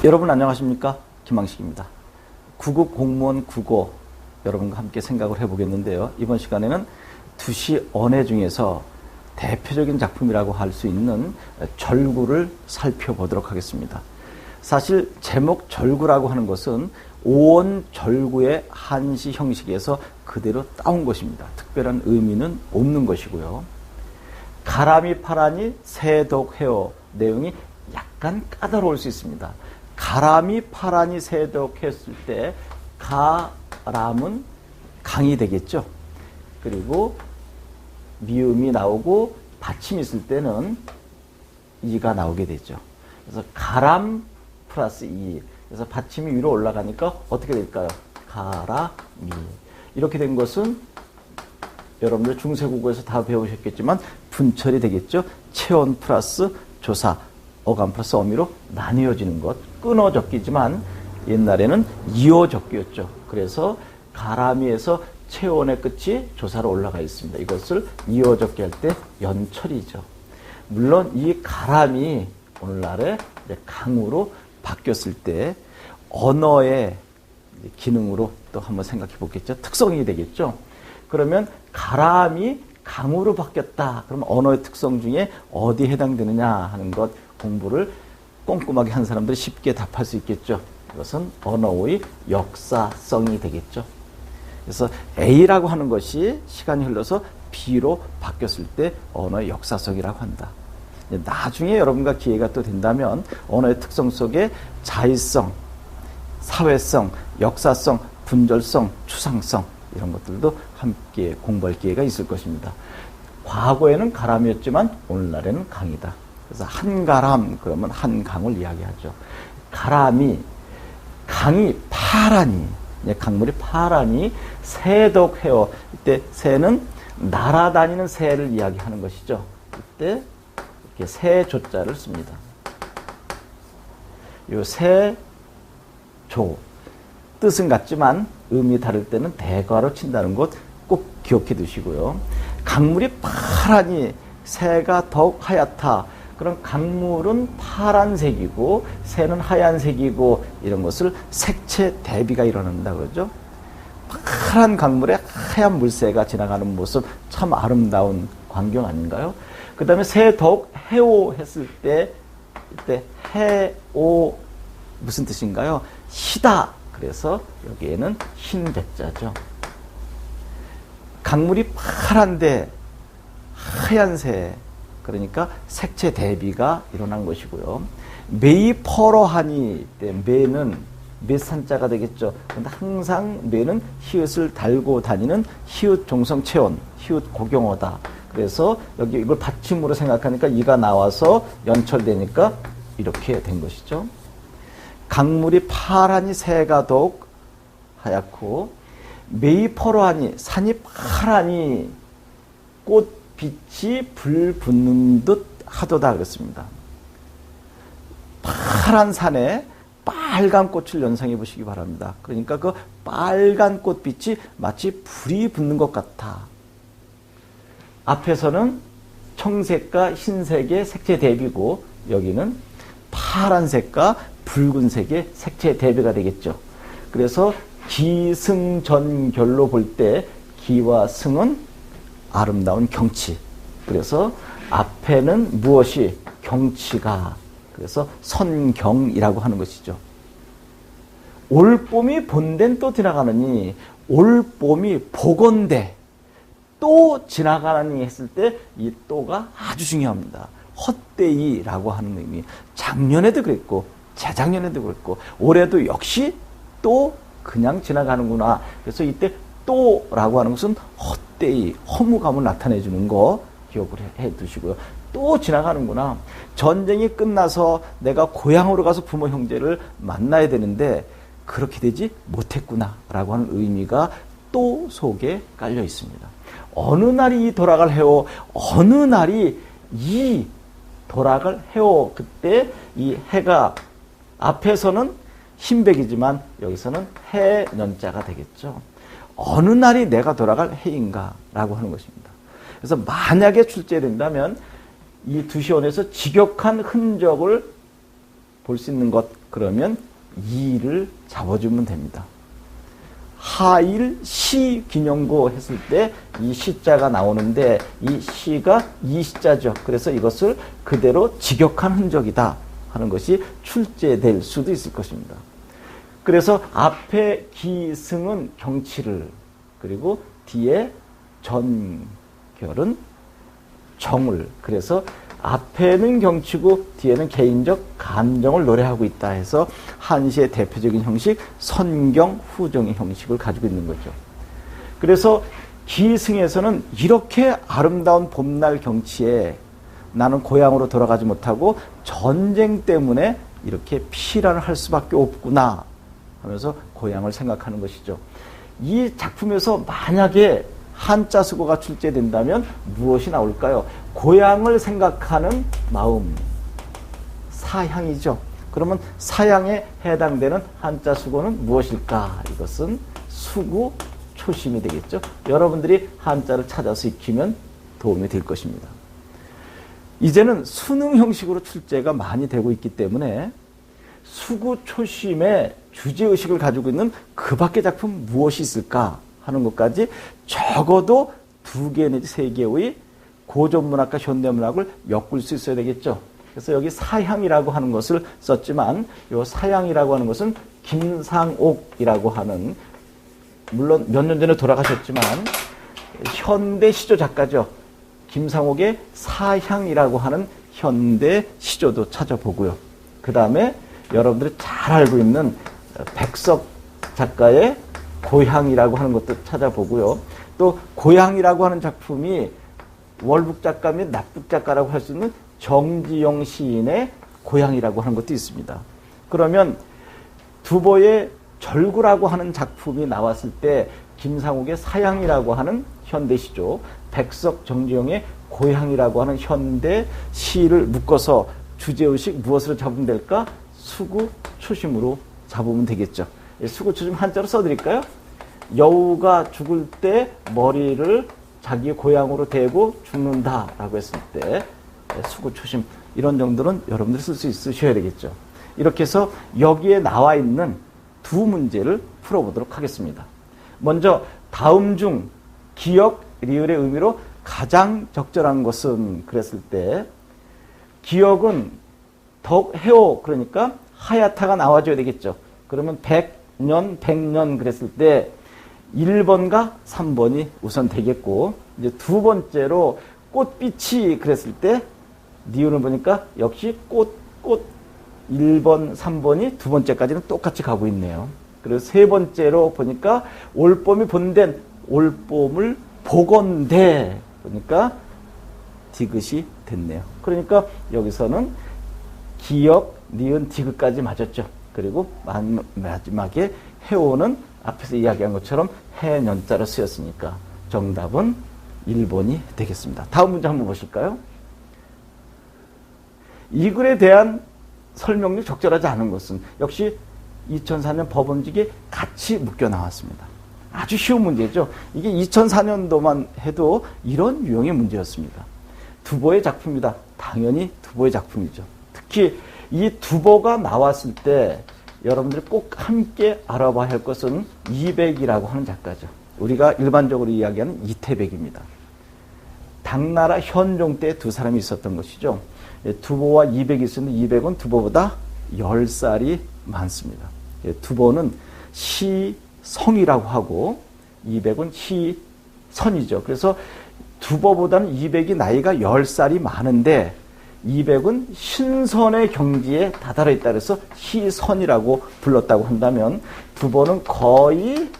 여러분 안녕하십니까? 김항식입니다. 9급 공무원 국어 여러분과 함께 생각을 해보겠는데요. 이번 시간에는 두시 언해 중에서 대표적인 작품이라고 할 수 있는 절구를 살펴보도록 하겠습니다. 사실 제목 절구라고 하는 것은 오원 절구의 한시 형식에서 그대로 따온 것입니다. 특별한 의미는 없는 것이고요. 가람이 파라니 새독해요 내용이 약간 까다로울 수 있습니다. 가람이 파라니 새독했을 때 가람은 강이 되겠죠. 그리고 미음이 나오고 받침이 있을 때는 이가 나오게 되죠. 그래서 가람 플러스 이. 그래서 받침이 위로 올라가니까 어떻게 될까요? 가라미. 이렇게 된 것은 여러분들 중세국어에서 다 배우셨겠지만 분철이 되겠죠. 체온 플러스 조사, 어감 플러스 어미로 나뉘어지는 것. 끊어 적기지만 옛날에는 이어 적기였죠. 그래서 가라미에서 체온의 끝이 조사로 올라가 있습니다. 이것을 이어 적기 할 때 연철이죠. 물론 이 가람이 오늘날에 강으로 바뀌었을 때 언어의 기능으로 또 한번 생각해 보겠죠. 특성이 되겠죠. 그러면 가람이 강으로 바뀌었다. 그러면 언어의 특성 중에 어디에 해당되느냐 하는 것 공부를 꼼꼼하게 한 사람들이 쉽게 답할 수 있겠죠. 이것은 언어의 역사성이 되겠죠. 그래서 A라고 하는 것이 시간이 흘러서 B로 바뀌었을 때 언어의 역사성이라고 한다. 나중에 여러분과 기회가 또 된다면 언어의 특성 속에 자의성, 사회성, 역사성, 분절성, 추상성 이런 것들도 함께 공부할 기회가 있을 것입니다. 과거에는 가람이었지만 오늘날에는 강이다. 그래서 한가람 그러면 한강을 이야기하죠. 가람이 강이 파라니 강물이 파라니 새독해요. 이때 새는 날아다니는 새를 이야기하는 것이죠. 이때 이렇게 새조자를 씁니다. 요 새조 뜻은 같지만 의미 다를 때는 대괄호 친다는 것 꼭 기억해 두시고요. 강물이 파라니 새가 더욱 하얗다. 그럼 강물은 파란색이고 새는 하얀색이고 이런 것을 색채 대비가 일어난다 그러죠. 파란 강물에 하얀 물새가 지나가는 모습 참 아름다운 광경 아닌가요? 그 다음에 새 더욱 해오 했을 때 이때 해오 무슨 뜻인가요? 희다. 그래서 여기에는 흰 백자죠. 강물이 파란데 하얀색 그러니까 색채 대비가 일어난 것이고요. 매이 퍼러하니 매는 매산자가 되겠죠. 그런데 항상 매는 히읗을 달고 다니는 히읗 종성 체온, 히읗 고경어다. 그래서 여기 이걸 받침으로 생각하니까 이가 나와서 연철되니까 이렇게 된 것이죠. 강물이 파라니 새가 더욱 하얗고 매이 퍼러하니 산이 파라니 꽃빛이 불 붙는 듯 하도다 그랬습니다. 파란 산에 빨간 꽃을 연상해 보시기 바랍니다. 그러니까 그 빨간 꽃빛이 마치 불이 붙는 것 같아. 앞에서는 청색과 흰색의 색채 대비고 여기는 파란색과 붉은색의 색채 대비가 되겠죠. 그래서 기승전결로 볼 때 기와 승은 아름다운 경치. 그래서 앞에는 무엇이 경치가 그래서 선경이라고 하는 것이죠. 올봄이 본덴 또 지나가느니 올봄이 복원돼 또 지나가느니 했을 때 이 또가 아주 중요합니다. 헛되이라고 하는 의미. 작년에도 그랬고 재작년에도 그랬고 올해도 역시 또 그냥 지나가는구나. 그래서 이때 또라고 하는 것은 헛되이 허무감을 나타내 주는 거 기억을 해 두시고요. 또 지나가는구나. 전쟁이 끝나서 내가 고향으로 가서 부모 형제를 만나야 되는데 그렇게 되지 못했구나 라고 하는 의미가 또 속에 깔려 있습니다. 어느 날이 이 돌아갈 해오, 어느 날이 이 돌아갈 해오. 그때 이 해가 앞에서는 흰백이지만 여기서는 해년자가 되겠죠. 어느 날이 내가 돌아갈 해인가 라고 하는 것입니다. 그래서 만약에 출제된다면 이 두시원에서 직역한 흔적을 볼 수 있는 것 그러면 이를 잡아주면 됩니다. 하일 시 기념고 했을 때 이 시자가 나오는데 이 시가 이 시자죠. 그래서 이것을 그대로 직역한 흔적이다 하는 것이 출제될 수도 있을 것입니다. 그래서 앞에 기승은 경치를, 그리고 뒤에 전결은 정을, 그래서 앞에는 경치고 뒤에는 개인적 감정을 노래하고 있다 해서 한시의 대표적인 형식 선경 후정의 형식을 가지고 있는 거죠. 그래서 기승에서는 이렇게 아름다운 봄날 경치에 나는 고향으로 돌아가지 못하고 전쟁 때문에 이렇게 피란을 할 수밖에 없구나 하면서 고향을 생각하는 것이죠. 이 작품에서 만약에 한자 수고가 출제된다면 무엇이 나올까요? 고향을 생각하는 마음, 사향이죠. 그러면 사향에 해당되는 한자 수고는 무엇일까? 이것은 수구 초심이 되겠죠. 여러분들이 한자를 찾아서 익히면 도움이 될 것입니다. 이제는 수능 형식으로 출제가 많이 되고 있기 때문에 수구 초심의 주제의식을 가지고 있는 그 밖의 작품 무엇이 있을까 하는 것까지 적어도 2개 내지 3개의 고전문학과 현대문학을 엮을 수 있어야 되겠죠. 그래서 여기 사향이라고 하는 것을 썼지만 이 사향이라고 하는 것은 김상옥이라고 하는, 물론 몇 년 전에 돌아가셨지만 현대 시조 작가죠. 김상옥의 사향이라고 하는 현대 시조도 찾아보고요. 그 다음에 여러분들이 잘 알고 있는 백석 작가의 고향이라고 하는 것도 찾아보고요. 또 고향이라고 하는 작품이 월북 작가 및 납북 작가라고 할 수 있는 정지용 시인의 고향이라고 하는 것도 있습니다. 그러면 두보의 절구라고 하는 작품이 나왔을 때 김상욱의 사향이라고 하는 현대 시조, 백석 정지용의 고향이라고 하는 현대 시를 묶어서 주제의식 무엇으로 잡으면 될까? 수구 초심으로 잡으면 되겠죠. 수구 초심 한자로 써드릴까요? 여우가 죽을 때 머리를 자기 고향으로 대고 죽는다라고 했을 때 수구 초심, 이런 정도는 여러분들이 쓸 수 있으셔야 되겠죠. 이렇게 해서 여기에 나와 있는 2 문제를 풀어보도록 하겠습니다. 먼저 다음 중 기역, 리을의 의미로 가장 적절한 것은 그랬을 때 기역은 더욱 해오, 그러니까 하얗다가 나와줘야 되겠죠. 그러면 100년, 100년 그랬을 때 1번과 3번이 우선 되겠고, 이제 2번째로 꽃빛이 그랬을 때 니은을 보니까 역시 꽃 1번, 3번이 2번째까지는 똑같이 가고 있네요. 그리고 3번째로 보니까 올봄이 본된 올봄을 보건대 보니까 디귿이 됐네요. 그러니까 여기서는 기역, 니은, 디귿까지 맞았죠. 그리고 마지막에 해오는 앞에서 이야기한 것처럼 해년자로 쓰였으니까 정답은 1번이 되겠습니다. 다음 문제 한번 보실까요? 이 글에 대한 설명이 적절하지 않은 것은 역시 2004년 법원직에 같이 묶여 나왔습니다. 아주 쉬운 문제죠. 이게 2004년도만 해도 이런 유형의 문제였습니다. 두보의 작품이다. 당연히 두보의 작품이죠. 특히 이 두보가 나왔을 때 여러분들이 꼭 함께 알아봐야 할 것은 이백이라고 하는 작가죠. 우리가 일반적으로 이야기하는 이태백입니다. 당나라 현종 때 2 사람이 있었던 것이죠. 두보와 이백이 있었는데 이백은 두보보다 10살이 많습니다. 두보는 시성이라고 하고 이백은 시선이죠. 그래서 두보보다는 이백이 나이가 10살이 많은데 이백은 신선의 경지에 다다라 있다 그래서 시선이라고 불렀다고 한다면 두보는 거의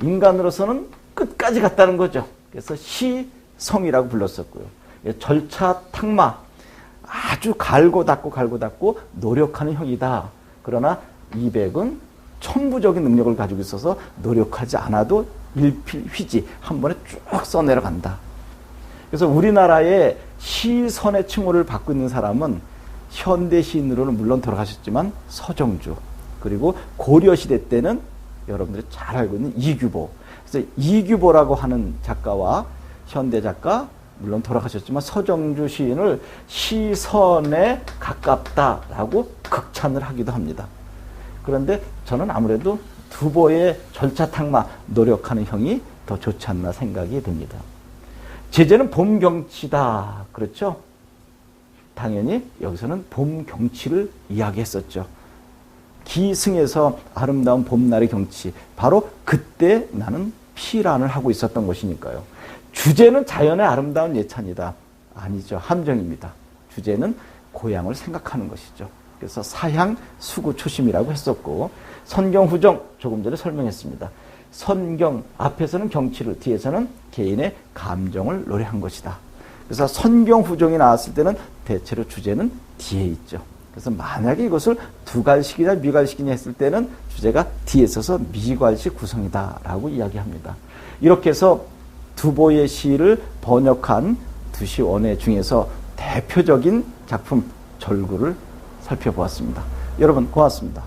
인간으로서는 끝까지 갔다는 거죠. 그래서 시성이라고 불렀었고요. 절차 탁마, 아주 갈고 닦고 노력하는 형이다. 그러나 이백은 천부적인 능력을 가지고 있어서 노력하지 않아도 일필휘지 한 번에 쭉 써내려간다. 그래서 우리나라의 시선의 칭호를 받고 있는 사람은 현대 시인으로는 물론 돌아가셨지만 서정주, 그리고 고려시대 때는 여러분들이 잘 알고 있는 이규보. 그래서 이규보라고 하는 작가와 현대 작가 물론 돌아가셨지만 서정주 시인을 시선에 가깝다라고 극찬을 하기도 합니다. 그런데 저는 아무래도 두보의 절차탕마 노력하는 형이 더 좋지 않나 생각이 듭니다. 제재는 봄 경치다. 그렇죠? 당연히 여기서는 봄 경치를 이야기했었죠. 기승에서 아름다운 봄날의 경치, 바로 그때 나는 피란을 하고 있었던 것이니까요. 주제는 자연의 아름다운 예찬이다. 아니죠. 함정입니다. 주제는 고향을 생각하는 것이죠. 그래서 사향 수구 초심이라고 했었고, 선경 후정 조금 전에 설명했습니다. 선경 앞에서는 경치를, 뒤에서는 개인의 감정을 노래한 것이다. 그래서 선경 후정이 나왔을 때는 대체로 주제는 뒤에 있죠. 그래서 만약에 이것을 두갈식이냐 미갈식이냐 했을 때는 주제가 뒤에 있어서 미갈식 구성이다라고 이야기합니다. 이렇게 해서 두보의 시를 번역한 두시 원회 중에서 대표적인 작품 절구를 살펴보았습니다. 여러분 고맙습니다.